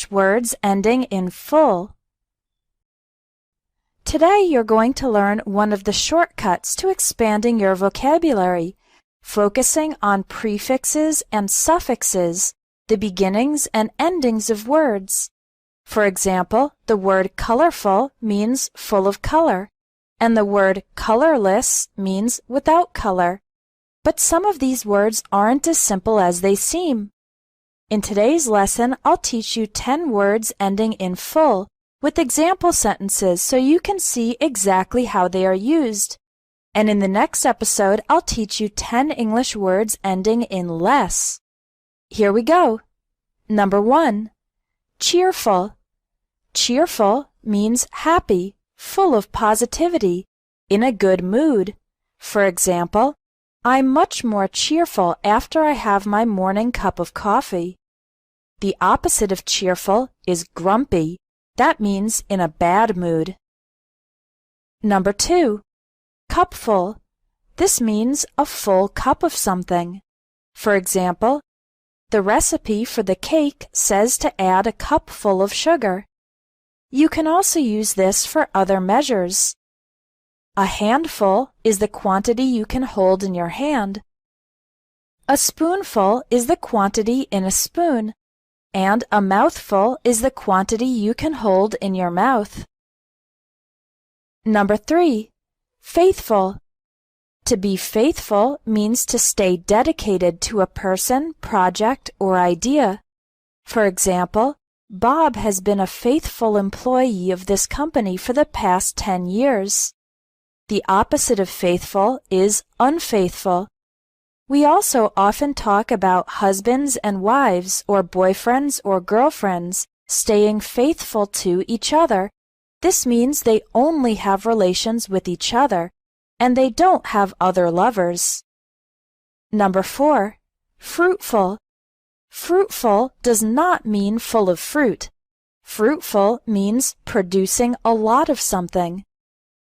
English words ending in full. Today you're going to learn one of the shortcuts to expanding your vocabulary, focusing on prefixes and suffixes, the beginnings and endings of words. For example, the word colorful means full of color, and the word colorless means without color. But some of these words aren't as simple as they seem. In today's lesson, I'll teach you 10 words ending in full with example sentences so you can see exactly how they are used. And in the next episode, I'll teach you 10 English words ending in less. Here we go. Number 1. Cheerful. Cheerful means happy, full of positivity, in a good mood. For example, I'm much more cheerful after I have my morning cup of coffee. The opposite of cheerful is grumpy. That means in a bad mood. Number 2. Cupful. This means a full cup of something. For example, the recipe for the cake says to add a cupful of sugar. You can also use this for other measures. A handful is the quantity you can hold in your hand. A spoonful is the quantity in a spoon, and a mouthful is the quantity you can hold in your mouth. Number 3. Faithful. To be faithful means to stay dedicated to a person, project, or idea. For example, Bob has been a faithful employee of this company for the past 10 years. The opposite of faithful is unfaithful. We also often talk about husbands and wives or boyfriends or girlfriends staying faithful to each other. This means they only have relations with each other, and they don't have other lovers. Number 4. Fruitful. Fruitful does not mean full of fruit. Fruitful means producing a lot of something.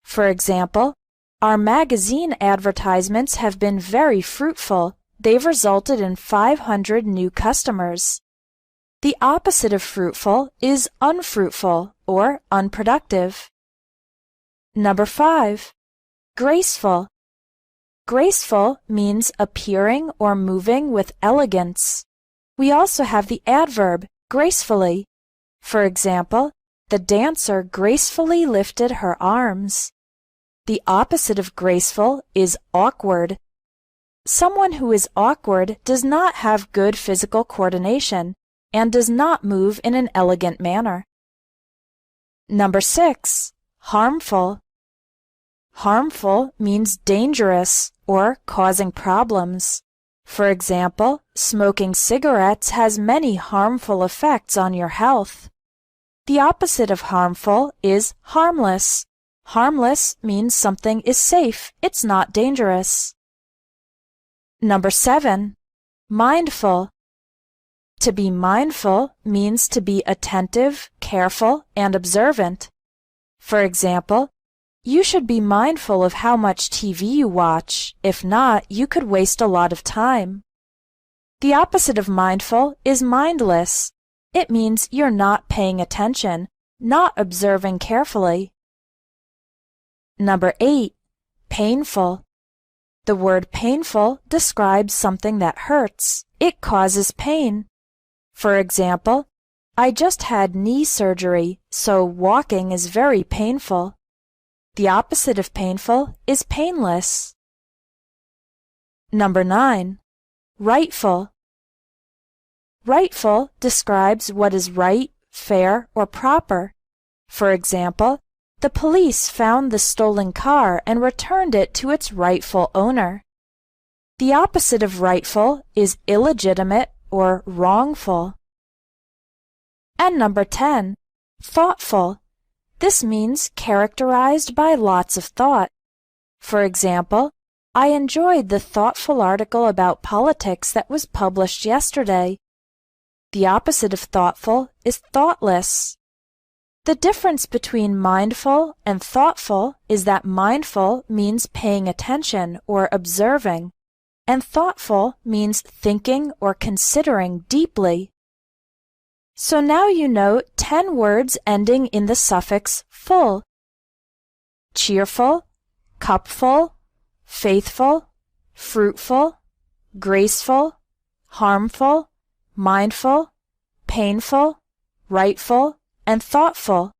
For example, our magazine advertisements have been very fruitful. They've resulted in 500 new customers. The opposite of fruitful is unfruitful or unproductive. Number 5. Graceful. Graceful means appearing or moving with elegance. We also have the adverb gracefully. For example, the dancer gracefully lifted her arms. The opposite of graceful is awkward. Someone who is awkward does not have good physical coordination and does not move in an elegant manner. Number 6. Harmful. Harmful means dangerous or causing problems. For example, smoking cigarettes has many harmful effects on your health. The opposite of harmful is harmless. Harmless means something is safe, it's not dangerous. Number 7. Mindful. To be mindful means to be attentive, careful, and observant. For example, you should be mindful of how much TV you watch. If not, you could waste a lot of time. The opposite of mindful is mindless. It means you're not paying attention, not observing carefully. Number 8. Painful. The word painful describes something that hurts. It causes pain. For example, I just had knee surgery, so walking is very painful. The opposite of painful is painless. Number 9. Rightful. Rightful describes what is right, fair, or proper. For example, the police found the stolen car and returned it to its rightful owner. The opposite of rightful is illegitimate or wrongful. And number 10. Thoughtful. This means characterized by lots of thought. For example, I enjoyed the thoughtful article about politics that was published yesterday. The opposite of thoughtful is thoughtless. The difference between mindful and thoughtful is that mindful means paying attention or observing, and thoughtful means thinking or considering deeply. So now you know 10 words ending in the suffix full. Cheerful, cupful, faithful, fruitful, graceful, harmful, mindful, painful, rightful, and thoughtful.